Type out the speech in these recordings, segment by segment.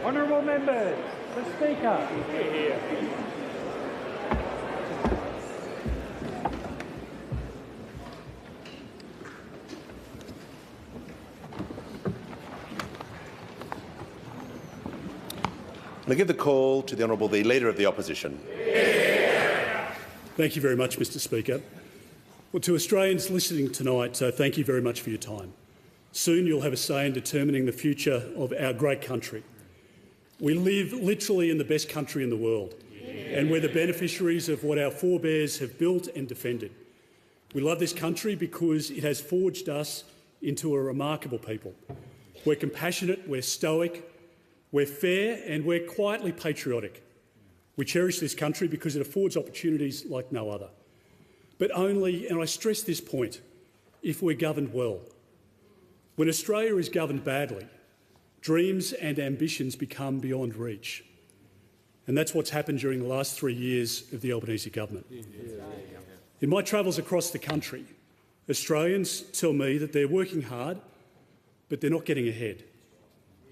Honourable members, the Speaker. Here. I give the call to the Honourable the Leader of the Opposition. Thank you very much, Mr Speaker. Well, to Australians listening tonight, thank you very much for your time. Soon you'll have a say in determining the future of our great country. We live literally in the best country in the world, and we're the beneficiaries of what our forebears have built and defended. We love this country because it has forged us into a remarkable people. We're compassionate, we're stoic, we're fair, and we're quietly patriotic. We cherish this country because it affords opportunities like no other. But only, and I stress this point, if we're governed well. When Australia is governed badly, dreams and ambitions become beyond reach. And that's what's happened during the last 3 years of the Albanese government. In my travels across the country, Australians tell me that they're working hard, but they're not getting ahead.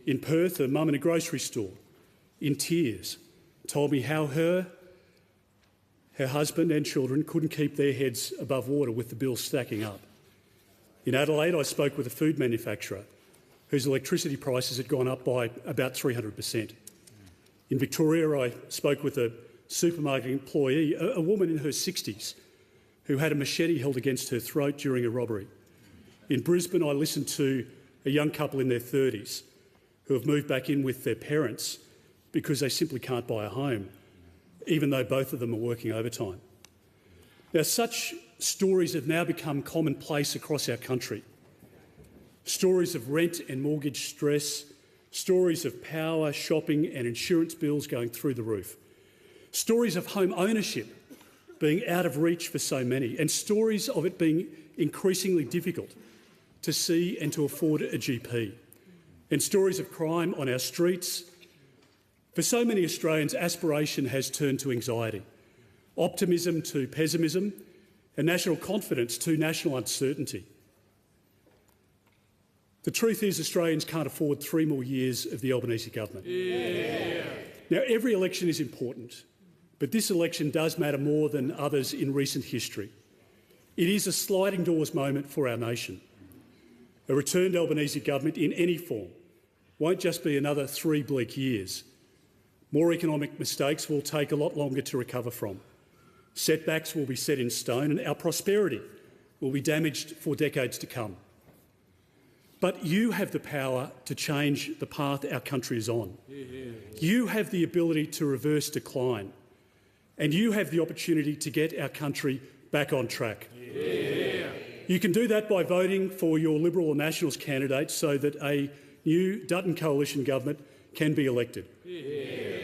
In Perth, a mum in a grocery store, in tears, told me how her husband and children couldn't keep their heads above water with the bills stacking up. In Adelaide, I spoke with a food manufacturer whose electricity prices had gone up by about 300%. In Victoria, I spoke with a supermarket employee, a woman in her 60s, who had a machete held against her throat during a robbery. In Brisbane, I listened to a young couple in their 30s who have moved back in with their parents because they simply can't buy a home, even though both of them are working overtime. Now, such stories have now become commonplace across our country. Stories of rent and mortgage stress, stories of power, shopping and insurance bills going through the roof, stories of home ownership being out of reach for so many, and stories of it being increasingly difficult to see and to afford a GP, and stories of crime on our streets. For so many Australians, aspiration has turned to anxiety, optimism to pessimism, and national confidence to national uncertainty. The truth is Australians can't afford 3 more years of the Albanese government. Yeah. Now, every election is important, but this election does matter more than others in recent history. It is a sliding doors moment for our nation. A returned Albanese government in any form won't just be another 3 bleak years. More economic mistakes will take a lot longer to recover from. Setbacks will be set in stone and our prosperity will be damaged for decades to come. But you have the power to change the path our country is on. You have the ability to reverse decline, and you have the opportunity to get our country back on track. You can do that by voting for your Liberal or Nationals candidate so that a new Dutton coalition government can be elected.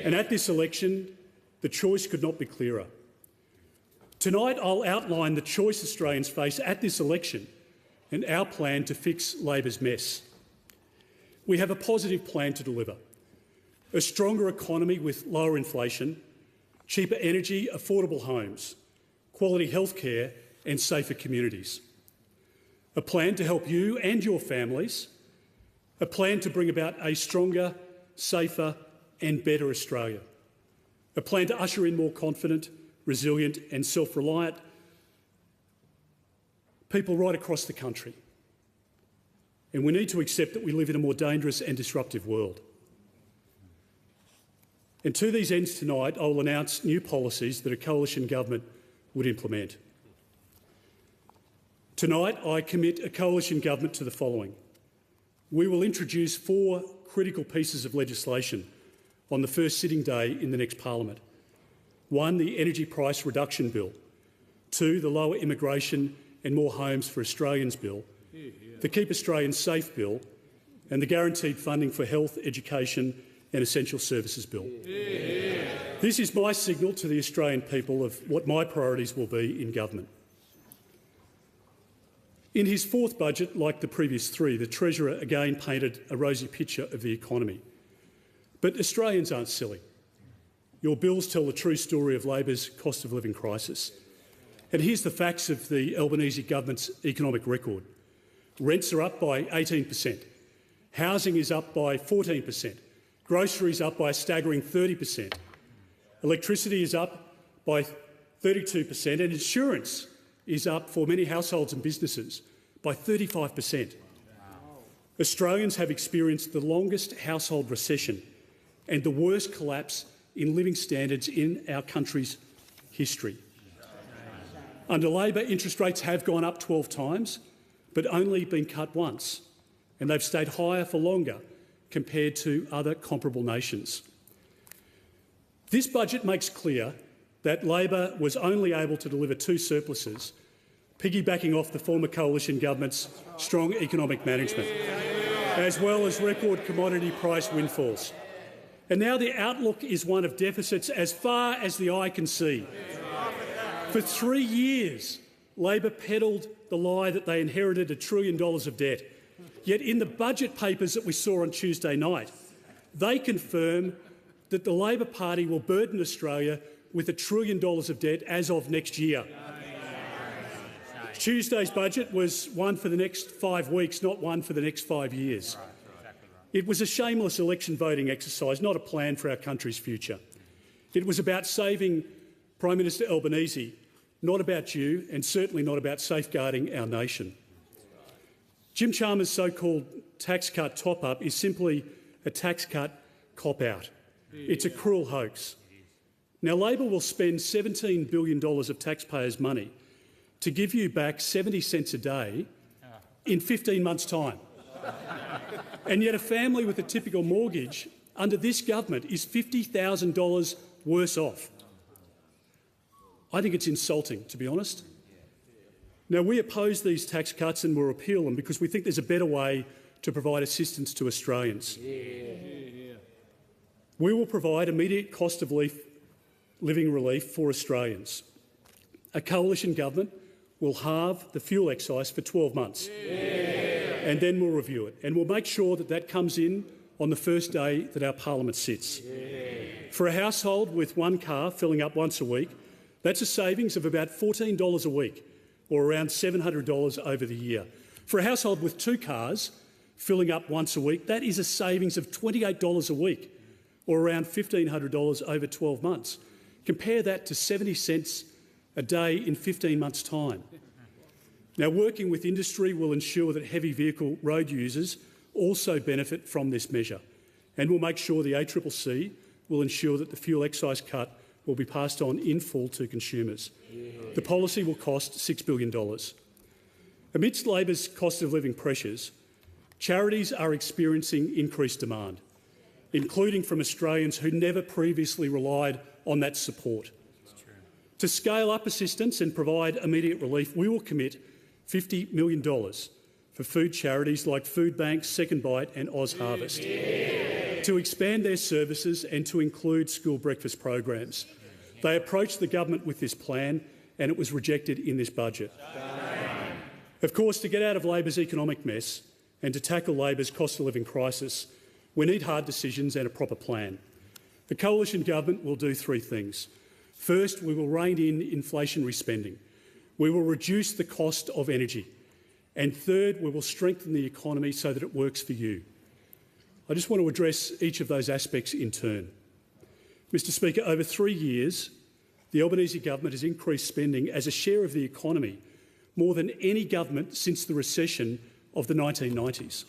And at this election, the choice could not be clearer. Tonight, I'll outline the choice Australians face at this election and our plan to fix Labor's mess. We have a positive plan to deliver: a stronger economy with lower inflation, cheaper energy, affordable homes, quality healthcare and safer communities. A plan to help you and your families. A plan to bring about a stronger, safer and better Australia. A plan to usher in more confident, resilient and self-reliant people right across the country. And we need to accept that we live in a more dangerous and disruptive world. And to these ends tonight, I will announce new policies that a coalition government would implement. Tonight, I commit a coalition government to the following. We will introduce 4 critical pieces of legislation on the first sitting day in the next parliament. 1, the Energy Price Reduction Bill. 2, the Lower Immigration and More Homes for Australians Bill. The Keep Australians Safe Bill. And the Guaranteed Funding for Health, Education and Essential Services Bill. This is my signal to the Australian people of what my priorities will be in government. In his 4th budget, like the previous 3, the Treasurer again painted a rosy picture of the economy. But Australians aren't silly. Your bills tell the true story of Labor's cost of living crisis. And here's the facts of the Albanese government's economic record. Rents are up by 18%, housing is up by 14%, Groceries up by a staggering 30%. Electricity is up by 32%, and insurance is up for many households and businesses by 35%. Australians have experienced the longest household recession and the worst collapse in living standards in our country's history. Under Labor, interest rates have gone up 12 times, but only been cut once, and they've stayed higher for longer compared to other comparable nations. This budget makes clear that Labor was only able to deliver 2 surpluses, piggybacking off the former coalition government's strong economic management, as well as record commodity price windfalls. And now the outlook is one of deficits as far as the eye can see. For 3 years, Labor peddled the lie that they inherited $1 trillion of debt. Yet in the budget papers that we saw on Tuesday night, they confirm that the Labor Party will burden Australia with $1 trillion of debt as of next year. Tuesday's budget was one for the next 5 weeks, not one for the next 5 years. It was a shameless election voting exercise, not a plan for our country's future. It was about saving Prime Minister Albanese, not about you, and certainly not about safeguarding our nation. Jim Chalmers' so-called tax cut top-up is simply a tax cut cop-out. It's a cruel hoax. Now, Labor will spend $17 billion of taxpayers' money to give you back 70 cents a day in 15 months' time. And yet a family with a typical mortgage under this government is $50,000 worse off. I think it's insulting, to be honest. Now, we oppose these tax cuts and will repeal them because we think there's a better way to provide assistance to Australians. We will provide immediate cost of living relief for Australians. A coalition government will halve the fuel excise for 12 months and then we'll review it. And we'll make sure that that comes in on the first day that our parliament sits. For a household with 1 car filling up once a week, that's a savings of about $14 a week, or around $700 over the year. For a household with 2 cars filling up once a week, that is a savings of $28 a week, or around $1,500 over 12 months. Compare that to 70 cents a day in 15 months' time. Now, working with industry will ensure that heavy vehicle road users also benefit from this measure, and we'll make sure the ACCC will ensure that the fuel excise cut will be passed on in full to consumers. The policy will cost $6 billion. Amidst Labor's cost of living pressures, charities are experiencing increased demand, including from Australians who never previously relied on that support. To scale up assistance and provide immediate relief, we will commit $50 million for food charities like Food Banks, Second Bite and Oz Harvest to expand their services and to include school breakfast programs. They approached the government with this plan and it was rejected in this budget. Of course, to get out of Labor's economic mess and to tackle Labor's cost of living crisis, we need hard decisions and a proper plan. The coalition government will do 3 things. First, we will rein in inflationary spending. We will reduce the cost of energy. And third, we will strengthen the economy so that it works for you. I just want to address each of those aspects in turn. Mr Speaker, over 3 years, the Albanese government has increased spending as a share of the economy more than any government since the recession of the 1990s.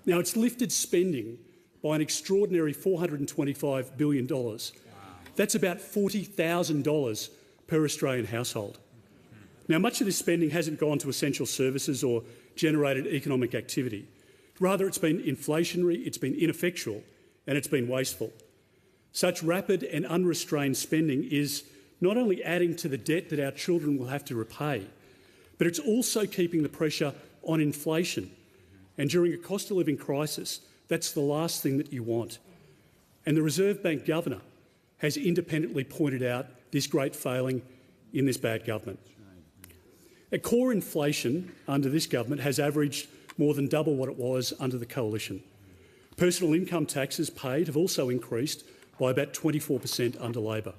Now, it's lifted spending by an extraordinary $425 billion. That's about $40,000 per Australian household. Now, much of this spending hasn't gone to essential services or generated economic activity. Rather, it's been inflationary, it's been ineffectual and it's been wasteful. Such rapid and unrestrained spending is not only adding to the debt that our children will have to repay, but it's also keeping the pressure on inflation. And during a cost of living crisis, that's the last thing that you want. And the Reserve Bank Governor has independently pointed out this great failing in this bad government. A core inflation under this government has averaged more than double what it was under the coalition. Personal income taxes paid have also increased by about 24% under Labor.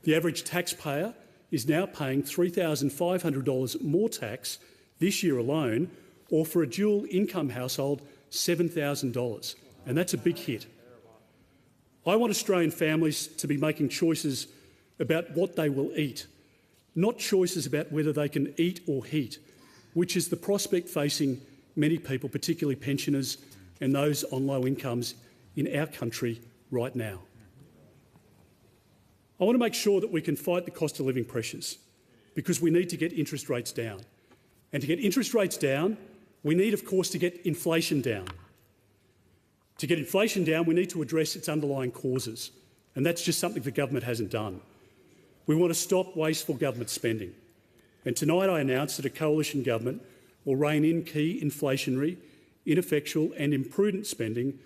The average taxpayer is now paying $3,500 more tax this year alone, or for a dual income household, $7,000, and that's a big hit. I want Australian families to be making choices about what they will eat, not choices about whether they can eat or heat, which is the prospect facing many people, particularly pensioners and those on low incomes in our country right now. I want to make sure that we can fight the cost of living pressures because we need to get interest rates down. And to get interest rates down, we need, of course, to get inflation down. To get inflation down, we need to address its underlying causes, and that's just something the government hasn't done. We want to stop wasteful government spending. And tonight I announced that a coalition government will rein in key inflationary, ineffectual and imprudent spending,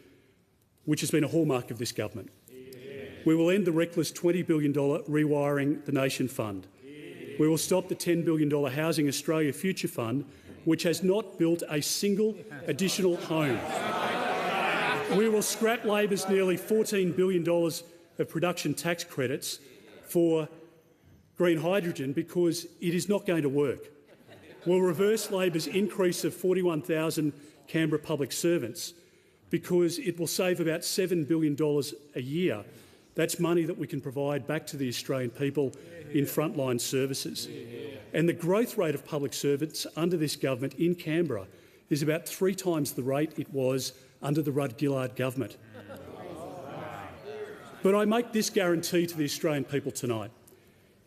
which has been a hallmark of this government. We will end the reckless $20 billion Rewiring the Nation Fund. We will stop the $10 billion Housing Australia Future Fund, which has not built a single additional home. We will scrap Labor's nearly $14 billion of production tax credits for green hydrogen because it is not going to work. We'll reverse Labor's increase of 41,000 Canberra public servants because it will save about $7 billion a year. That's money that we can provide back to the Australian people in frontline services. And the growth rate of public servants under this government in Canberra is about 3 times the rate it was under the Rudd-Gillard government. But I make this guarantee to the Australian people tonight.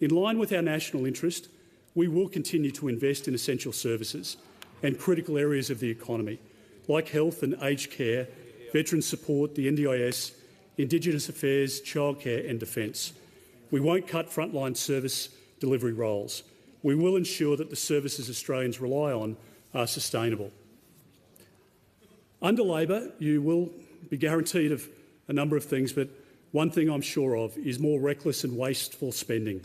In line with our national interest, we will continue to invest in essential services and critical areas of the economy, like health and aged care, veteran support, the NDIS, Indigenous affairs, childcare and defence. We won't cut frontline service delivery roles. We will ensure that the services Australians rely on are sustainable. Under Labor, you will be guaranteed of a number of things, but one thing I'm sure of is more reckless and wasteful spending,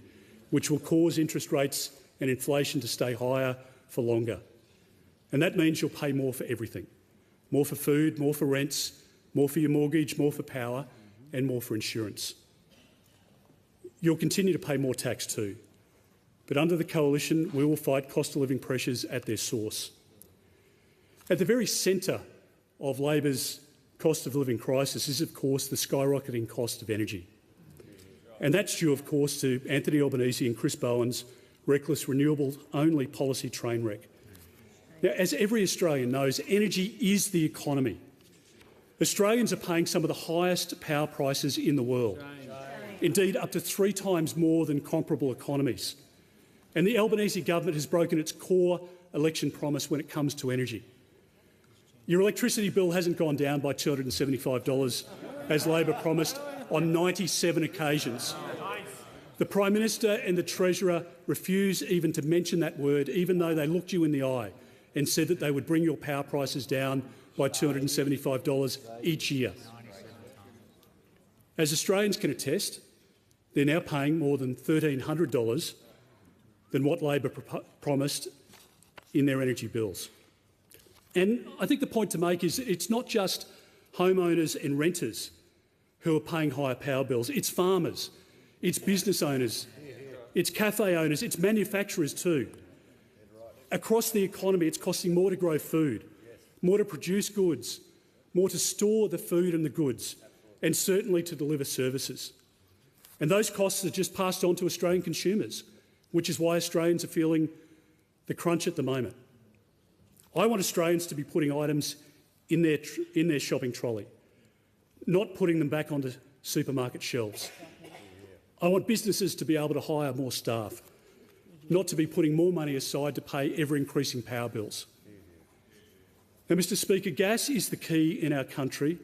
which will cause interest rates and inflation to stay higher for longer. And that means you'll pay more for everything. More for food, more for rents, more for your mortgage, more for power and more for insurance. You'll continue to pay more tax too. But under the coalition, we will fight cost of living pressures at their source. At the very centre of Labor's cost of living crisis is, of course, the skyrocketing cost of energy. And that's due, of course, to Anthony Albanese and Chris Bowen's reckless renewable-only policy train wreck. Now, as every Australian knows, energy is the economy. Australians are paying some of the highest power prices in the world, indeed up to 3 times more than comparable economies. And the Albanese government has broken its core election promise when it comes to energy. Your electricity bill hasn't gone down by $275, as Labor promised, on 97 occasions. The Prime Minister and the Treasurer refuse even to mention that word, even though they looked you in the eye and said that they would bring your power prices down by $275 each year. As Australians can attest, they're now paying more than $1,300 than what Labor promised in their energy bills. And I think the point to make is that it's not just homeowners and renters who are paying higher power bills. It's farmers, it's business owners, it's cafe owners, it's manufacturers too. Across the economy, it's costing more to grow food, more to produce goods, more to store the food and the goods, and certainly to deliver services. And those costs are just passed on to Australian consumers, which is why Australians are feeling the crunch at the moment. I want Australians to be putting items in their shopping trolley, not putting them back onto supermarket shelves. I want businesses to be able to hire more staff, not to be putting more money aside to pay ever-increasing power bills. Now, Mr Speaker, gas is the key in our country,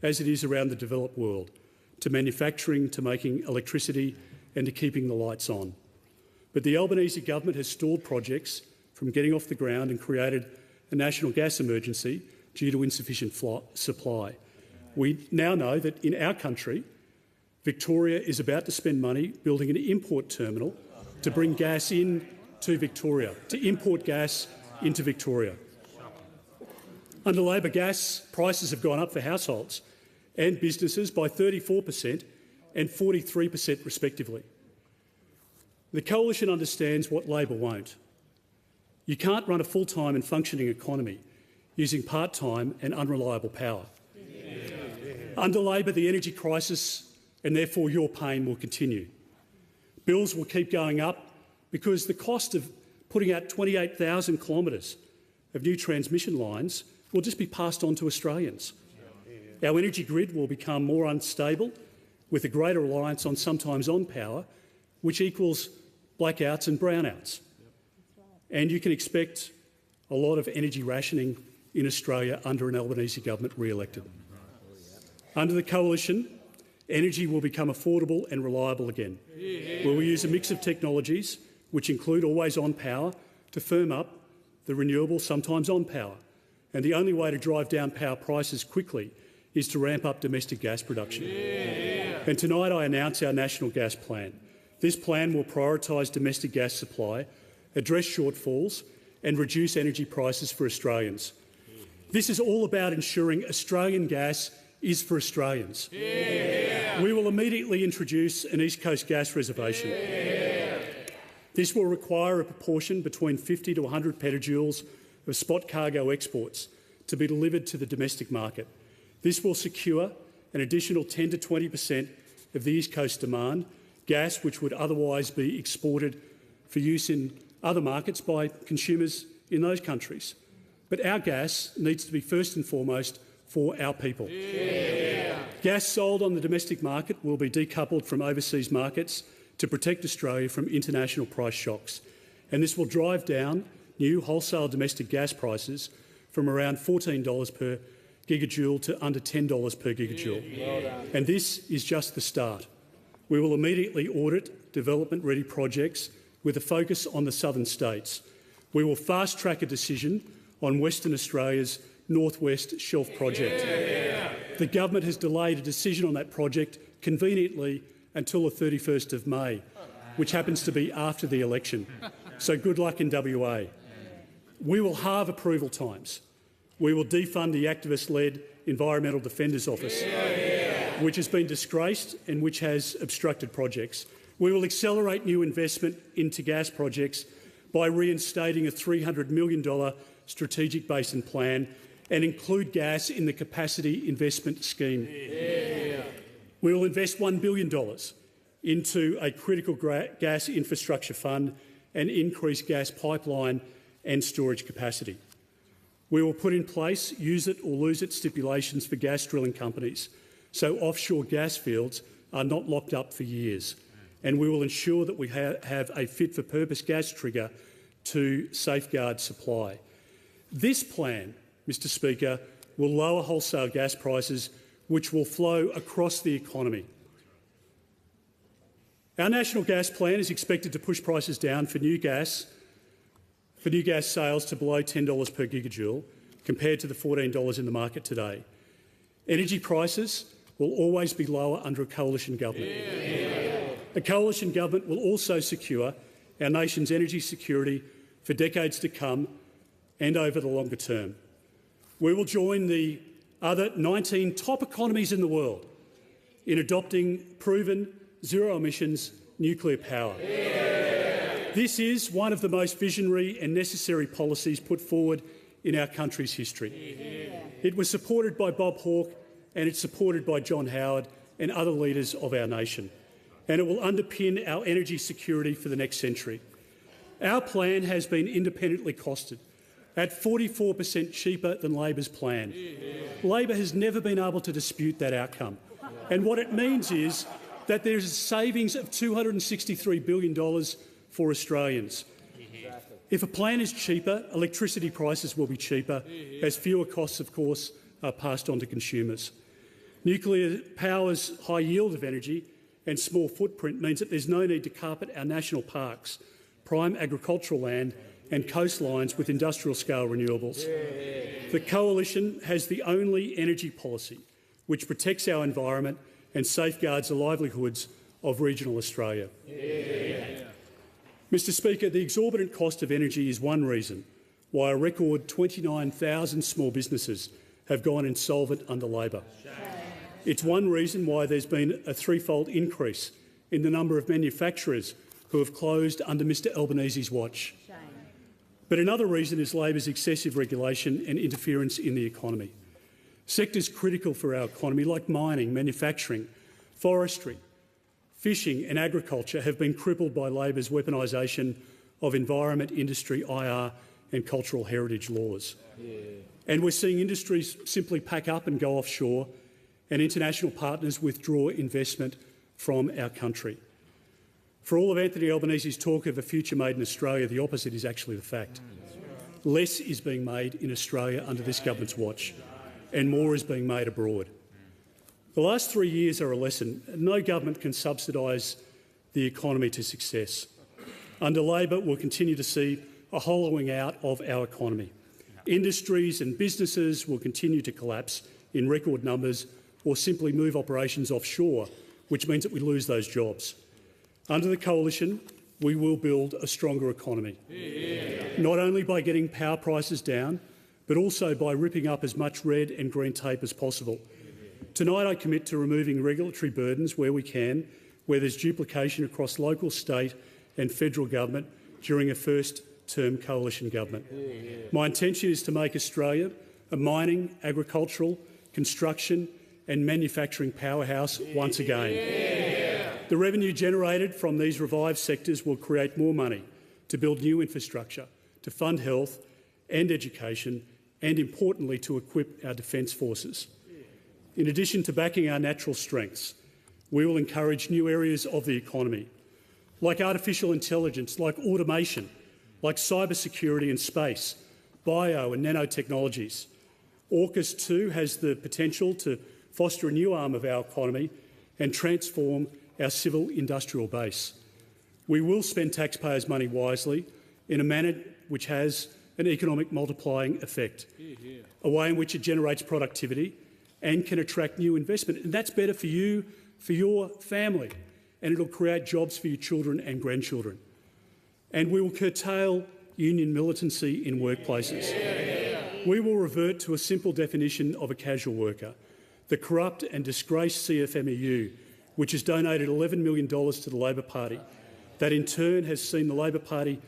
as it is around the developed world, to manufacturing, to making electricity and to keeping the lights on. But the Albanese government has stalled projects from getting off the ground and created a national gas emergency due to insufficient supply. We now know that in our country, Victoria is about to spend money building an import terminal to bring gas in to Victoria, to import gas into Victoria. Under Labor, gas prices have gone up for households and businesses by 34% and 43% respectively. The Coalition understands what Labor won't. You can't run a full-time and functioning economy using part-time and unreliable power. Under Labor, the energy crisis and therefore your pain will continue. Bills will keep going up because the cost of putting out 28,000 kilometres of new transmission lines will just be passed on to Australians. Our energy grid will become more unstable with a greater reliance on sometimes on power, which equals blackouts and brownouts. And you can expect a lot of energy rationing in Australia under an Albanese government re-elected. Under the Coalition, energy will become affordable and reliable again. We will use a mix of technologies, which include always-on power, to firm up the renewable, sometimes on power. And the only way to drive down power prices quickly is to ramp up domestic gas production. And tonight I announce our National Gas Plan. This plan will prioritise domestic gas supply, address shortfalls and reduce energy prices for Australians. This is all about ensuring Australian gas is for Australians. We will immediately introduce an East Coast gas reservation. This will require a proportion between 50 to 100 petajoules of spot cargo exports to be delivered to the domestic market. This will secure an additional 10 to 20% of the East Coast demand, gas which would otherwise be exported for use in other markets by consumers in those countries. But our gas needs to be first and foremost for our people. Gas sold on the domestic market will be decoupled from overseas markets to protect Australia from international price shocks, and this will drive down new wholesale domestic gas prices from around $14 per gigajoule to under $10 per gigajoule. And this is just the start. We will immediately audit development-ready projects with a focus on the southern states. We will fast-track a decision on Western Australia's North West Shelf project. The government has delayed a decision on that project conveniently until the 31st of May, which happens to be after the election. So good luck in WA. We will halve approval times. We will defund the activist-led Environmental Defenders Office, which has been disgraced and which has obstructed projects. We will accelerate new investment into gas projects by reinstating a $300 million strategic basin plan and include gas in the capacity investment scheme. We will invest $1 billion into a critical gas infrastructure fund and increase gas pipeline and storage capacity. We will put in place use it or lose it stipulations for gas drilling companies, so offshore gas fields are not locked up for years. And we will ensure that we have a fit-for-purpose gas trigger to safeguard supply. This plan, Mr Speaker, will lower wholesale gas prices, which will flow across the economy. Our National Gas Plan is expected to push prices down for new gas sales to below $10 per gigajoule, compared to the $14 in the market today. Energy prices will always be lower under a coalition government. A coalition government will also secure our nation's energy security for decades to come and over the longer term. We will join the other 19 top economies in the world in adopting proven zero-emissions nuclear power. This is one of the most visionary and necessary policies put forward in our country's history. It was supported by Bob Hawke and it's supported by John Howard and other leaders of our nation. And it will underpin our energy security for the next century. Our plan has been independently costed at 44% cheaper than Labor's plan. Labor has never been able to dispute that outcome. And what it means is that there is a savings of $263 billion for Australians. If a plan is cheaper, electricity prices will be cheaper, as fewer costs, of course, are passed on to consumers. Nuclear power's high yield of energy and small footprint means that there's no need to carpet our national parks, prime agricultural land and coastlines with industrial-scale renewables. The Coalition has the only energy policy which protects our environment and safeguards the livelihoods of regional Australia. Mr Speaker, the exorbitant cost of energy is one reason why a record 29,000 small businesses have gone insolvent under Labor. It's one reason why there's been a threefold increase in the number of manufacturers who have closed under Mr Albanese's watch. But another reason is Labor's excessive regulation and interference in the economy. Sectors critical for our economy, like mining, manufacturing, forestry, fishing and agriculture, have been crippled by Labor's weaponisation of environment, industry, IR and cultural heritage laws. And we're seeing industries simply pack up and go offshore, and international partners withdraw investment from our country. For all of Anthony Albanese's talk of a future made in Australia, the opposite is actually the fact. Less is being made in Australia under this government's watch, and more is being made abroad. The last 3 years are a lesson. No government can subsidise the economy to success. Under Labor, we'll continue to see a hollowing out of our economy. Industries and businesses will continue to collapse in record numbers or simply move operations offshore, which means that we lose those jobs. Under the Coalition, we will build a stronger economy, not only by getting power prices down, but also by ripping up as much red and green tape as possible. Tonight I commit to removing regulatory burdens where we can, where there's duplication across local, state and federal government during a first-term Coalition government. My intention is to make Australia a mining, agricultural, construction and manufacturing powerhouse once again. The revenue generated from these revived sectors will create more money to build new infrastructure, to fund health and education and, importantly, to equip our defence forces. In addition to backing our natural strengths, we will encourage new areas of the economy, like artificial intelligence, like automation, like cybersecurity and space, bio and nanotechnologies. AUKUS too has the potential to foster a new arm of our economy and transform our civil industrial base. We will spend taxpayers' money wisely in a manner which has an economic multiplying effect, a way in which it generates productivity and can attract new investment. And that's better for you, for your family, and it'll create jobs for your children and grandchildren. And we will curtail union militancy in workplaces. We will revert to a simple definition of a casual worker, the corrupt and disgraced CFMEU, which has donated $11 million to the Labor Party, that in turn has seen the Labor Party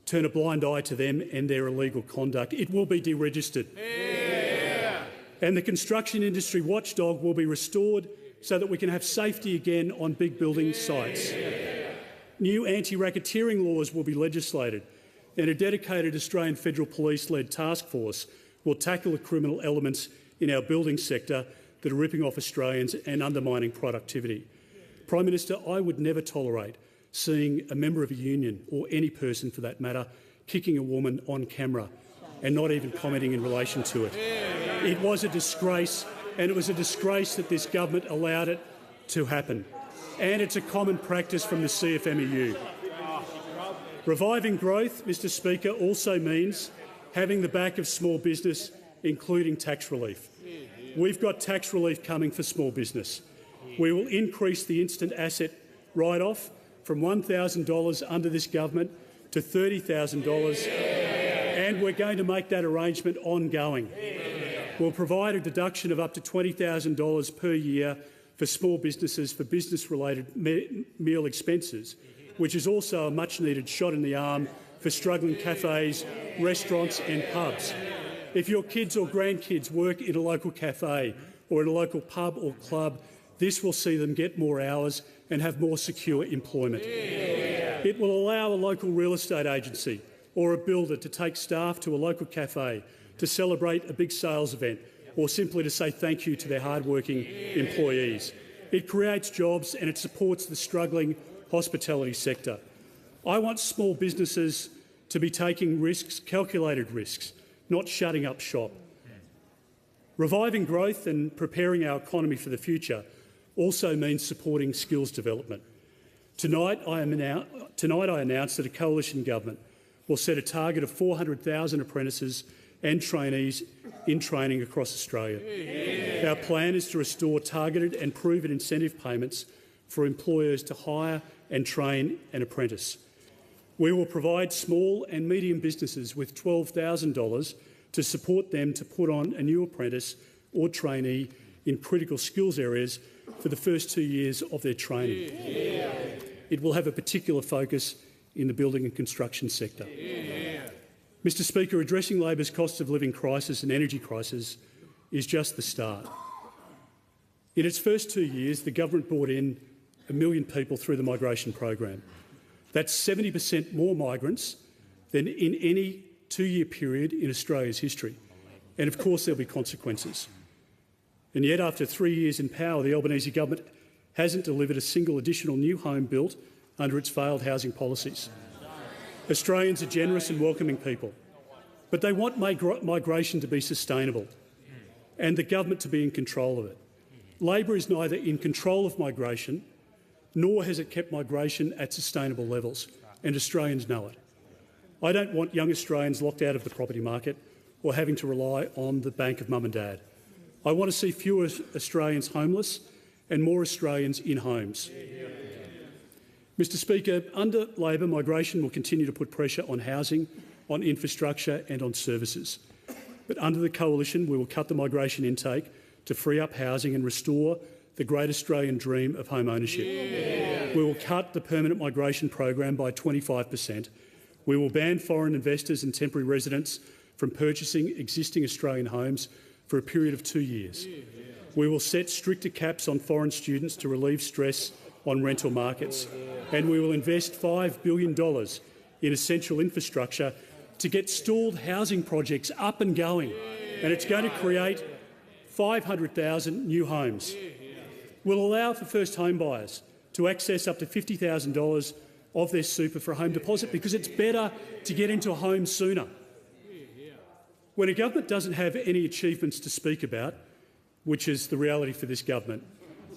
turn a blind eye to them and their illegal conduct. It will be deregistered. And the construction industry watchdog will be restored so that we can have safety again on big building sites. New anti-racketeering laws will be legislated, and a dedicated Australian Federal Police-led task force will tackle the criminal elements in our building sector that are ripping off Australians and undermining productivity. Prime Minister, I would never tolerate seeing a member of a union, or any person for that matter, kicking a woman on camera and not even commenting in relation to it. It was a disgrace, and it was a disgrace that this government allowed it to happen. And it's a common practice from the CFMEU. Reviving growth, Mr Speaker, also means having the back of small business, including tax relief. We've got tax relief coming for small business. We will increase the instant asset write-off from $1,000 under this government to $30,000, and we're going to make that arrangement ongoing. We'll provide a deduction of up to $20,000 per year for small businesses for business-related meal expenses, which is also a much-needed shot in the arm for struggling cafes, restaurants and pubs. If your kids or grandkids work in a local cafe or in a local pub or club, this will see them get more hours and have more secure employment. It will allow a local real estate agency or a builder to take staff to a local cafe to celebrate a big sales event or simply to say thank you to their hard-working employees. It creates jobs and it supports the struggling hospitality sector. I want small businesses to be taking risks, calculated risks, not shutting up shop. Reviving growth and preparing our economy for the future also means supporting skills development. Tonight I announced that a coalition government will set a target of 400,000 apprentices and trainees in training across Australia. Our plan is to restore targeted and proven incentive payments for employers to hire and train an apprentice. We will provide small and medium businesses with $12,000 to support them to put on a new apprentice or trainee in critical skills areas for the first 2 years of their training. It will have a particular focus in the building and construction sector. Mr Speaker, addressing Labor's cost of living crisis and energy crisis is just the start. In its first 2 years, the government brought in 1 million people through the migration program. That's 70% more migrants than in any 2-year period in Australia's history. And of course there'll be consequences. And yet, after 3 years in power, the Albanese government hasn't delivered a single additional new home built under its failed housing policies. Australians are generous and welcoming people, but they want migration to be sustainable and the government to be in control of it. Labor is neither in control of migration nor has it kept migration at sustainable levels, and Australians know it. I don't want young Australians locked out of the property market or having to rely on the bank of mum and dad. I want to see fewer Australians homeless and more Australians in homes. Mr Speaker, under Labor, migration will continue to put pressure on housing, on infrastructure and on services. But under the Coalition, we will cut the migration intake to free up housing and restore the great Australian dream of home ownership. We will cut the permanent migration program by 25%. We will ban foreign investors and temporary residents from purchasing existing Australian homes for a period of 2 years. We will set stricter caps on foreign students to relieve stress on rental markets. And we will invest $5 billion in essential infrastructure to get stalled housing projects up and going. And it's going to create 500,000 new homes. We'll allow for first home buyers to access up to $50,000 of their super for a home deposit because it's better to get into a home sooner. When a government doesn't have any achievements to speak about, which is the reality for this government,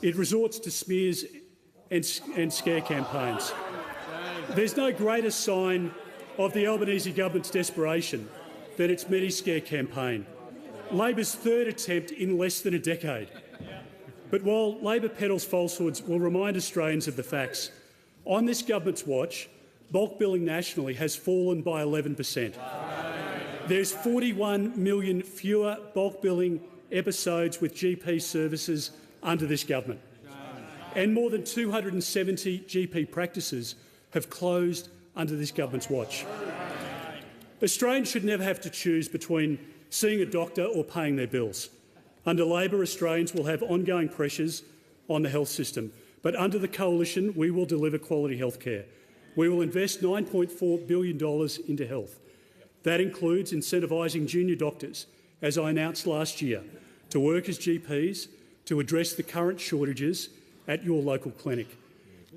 it resorts to smears and scare campaigns. There's no greater sign of the Albanese government's desperation than its Medi-Scare campaign, Labor's third attempt in less than a decade. But while Labor peddles falsehoods, we'll remind Australians of the facts. On this government's watch, bulk billing nationally has fallen by 11%. There's 41 million fewer bulk billing episodes with GP services under this government. And more than 270 GP practices have closed under this government's watch. Australians should never have to choose between seeing a doctor or paying their bills. Under Labor, Australians will have ongoing pressures on the health system, but under the Coalition we will deliver quality health care. We will invest $9.4 billion into health. That includes incentivising junior doctors, as I announced last year, to work as GPs to address the current shortages at your local clinic.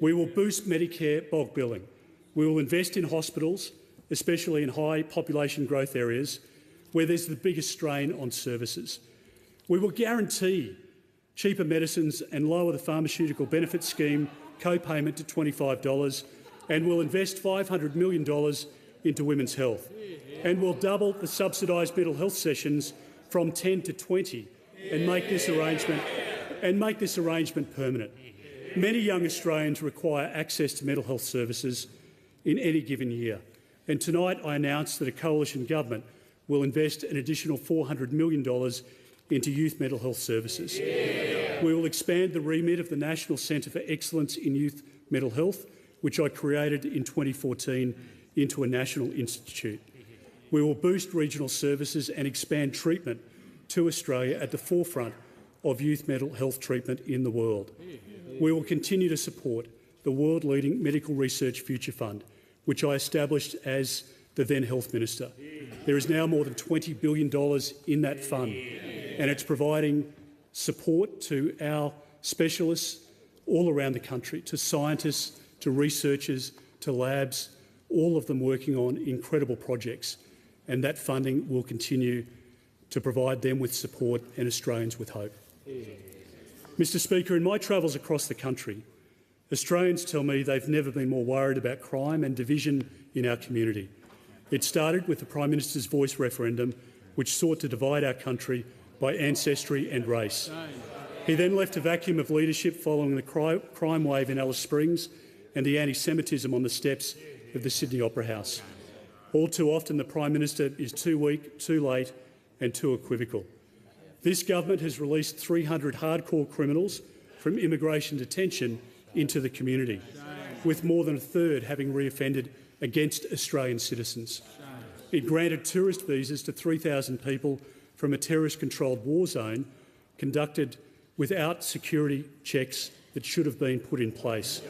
We will boost Medicare bulk billing. We will invest in hospitals, especially in high population growth areas where there's the biggest strain on services. We will guarantee cheaper medicines and lower the pharmaceutical benefits scheme co-payment to $25, and we'll invest $500 million into women's health. And we'll double the subsidised mental health sessions from 10 to 20 and make this arrangement permanent. Many young Australians require access to mental health services in any given year. And tonight I announced that a Coalition government will invest an additional $400 million into youth mental health services. We will expand the remit of the National Centre for Excellence in Youth Mental Health, which I created in 2014, into a national institute. We will boost regional services and expand treatment to Australia at the forefront of youth mental health treatment in the world. We will continue to support the world-leading Medical Research Future Fund, which I established as the then Health Minister. There is now more than $20 billion in that fund, and it's providing support to our specialists all around the country, to scientists, to researchers, to labs, all of them working on incredible projects, and that funding will continue to provide them with support and Australians with hope. Mr Speaker, in my travels across the country, Australians tell me they've never been more worried about crime and division in our community. It started with the Prime Minister's Voice referendum, which sought to divide our country by ancestry and race. He then left a vacuum of leadership following the crime wave in Alice Springs and the anti-Semitism on the steps of the Sydney Opera House. All too often the Prime Minister is too weak, too late and too equivocal. This government has released 300 hardcore criminals from immigration detention into the community, with more than a third having reoffended against Australian citizens. It granted tourist visas to 3,000 people from a terrorist-controlled war zone conducted without security checks that should have been put in place.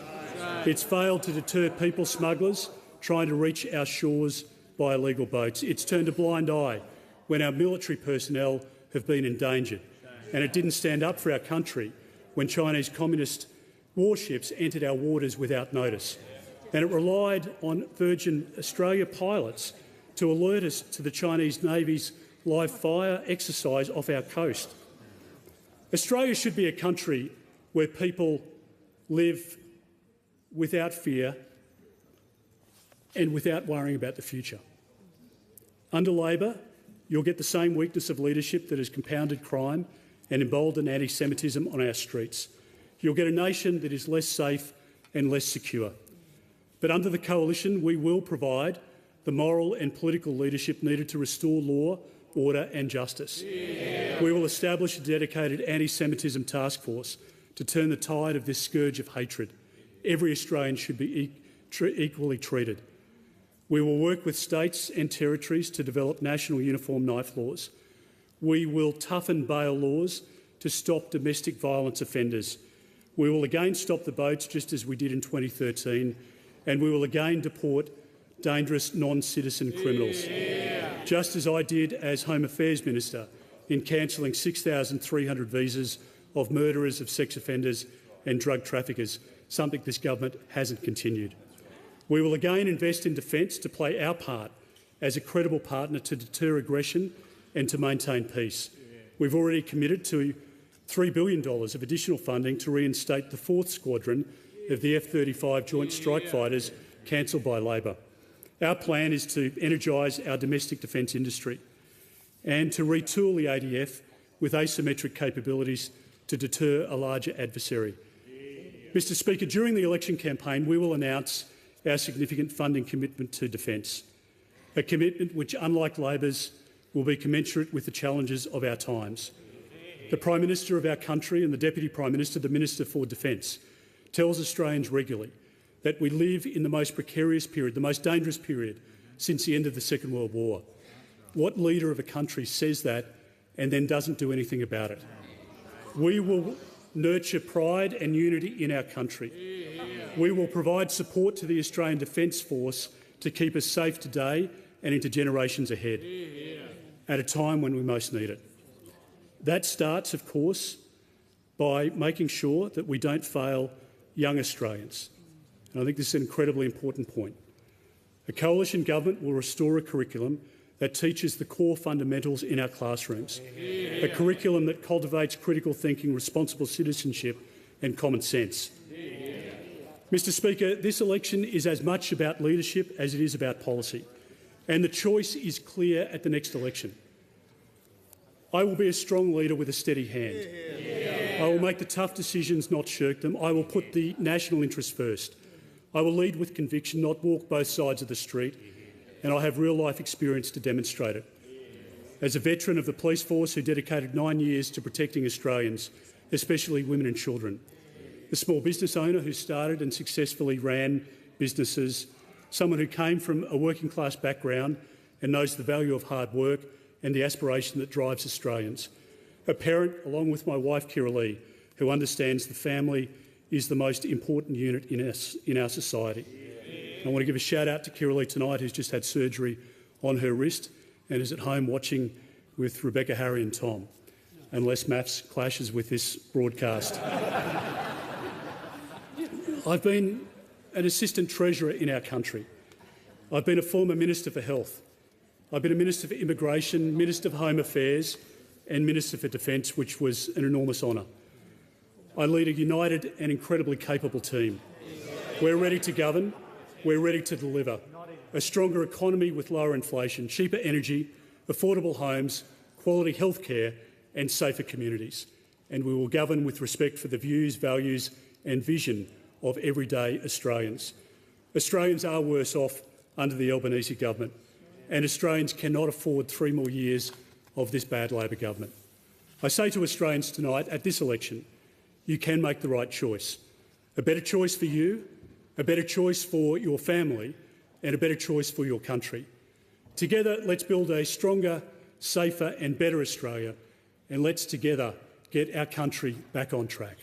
It's failed to deter people smugglers trying to reach our shores by illegal boats. It's turned a blind eye when our military personnel have been endangered, and it didn't stand up for our country when Chinese communist warships entered our waters without notice. And it relied on Virgin Australia pilots to alert us to the Chinese Navy's live fire exercise off our coast. Australia should be a country where people live without fear and without worrying about the future. Under Labor, you'll get the same weakness of leadership that has compounded crime and emboldened anti-Semitism on our streets. You'll get a nation that is less safe and less secure. But under the Coalition, we will provide the moral and political leadership needed to restore law, order and justice. Yeah. We will establish a dedicated anti-Semitism task force to turn the tide of this scourge of hatred. Every Australian should be equally treated. We will work with states and territories to develop national uniform knife laws. We will toughen bail laws to stop domestic violence offenders. We will again stop the boats, just as we did in 2013, and we will again deport dangerous non-citizen criminals, just as I did as Home Affairs Minister in cancelling 6,300 visas of murderers, of sex offenders and drug traffickers, something this government hasn't continued. We will again invest in defence to play our part as a credible partner to deter aggression and to maintain peace. We've already committed to $3 billion of additional funding to reinstate the 4th Squadron of the F-35 Joint Strike Fighters cancelled by Labor. Our plan is to energise our domestic defence industry and to retool the ADF with asymmetric capabilities to deter a larger adversary. Mr Speaker, during the election campaign we will announce our significant funding commitment to defence, a commitment which, unlike Labor's, will be commensurate with the challenges of our times. The Prime Minister of our country and the Deputy Prime Minister, the Minister for Defence, tells Australians regularly that we live in the most precarious period, the most dangerous period since the end of the Second World War. What leader of a country says that and then doesn't do anything about it? We will nurture pride and unity in our country. We will provide support to the Australian Defence Force to keep us safe today and into generations ahead, at a time when we most need it. That starts, of course, by making sure that we don't fail young Australians. And I think this is an incredibly important point. A coalition government will restore a curriculum that teaches the core fundamentals in our classrooms, a curriculum that cultivates critical thinking, responsible citizenship and common sense. Mr Speaker, this election is as much about leadership as it is about policy, and the choice is clear at the next election. I will be a strong leader with a steady hand. I will make the tough decisions, not shirk them. I will put the national interest first. I will lead with conviction, not walk both sides of the street, and I have real-life experience to demonstrate it. As a veteran of the police force who dedicated 9 years to protecting Australians, especially women and children, a small business owner who started and successfully ran businesses, someone who came from a working-class background and knows the value of hard work and the aspiration that drives Australians, a parent, along with my wife Kiralee, who understands the family is the most important unit in our society. I want to give a shout out to Kiralee tonight, who's just had surgery on her wrist and is at home watching with Rebecca, Harry and Tom, unless maths clashes with this broadcast. I've been an assistant treasurer in our country. I've been a former Minister for Health. I've been a Minister for Immigration, Minister for Home Affairs and Minister for Defence, which was an enormous honour. I lead a united and incredibly capable team. We're ready to govern. We're ready to deliver a stronger economy with lower inflation, cheaper energy, affordable homes, quality health care and safer communities. And we will govern with respect for the views, values and vision of everyday Australians. Australians are worse off under the Albanese government, and Australians cannot afford 3 more years of this bad Labor government. I say to Australians tonight, at this election, you can make the right choice. A better choice for you, a better choice for your family and a better choice for your country. Together, let's build a stronger safer and better Australia, and let's together get our country back on track.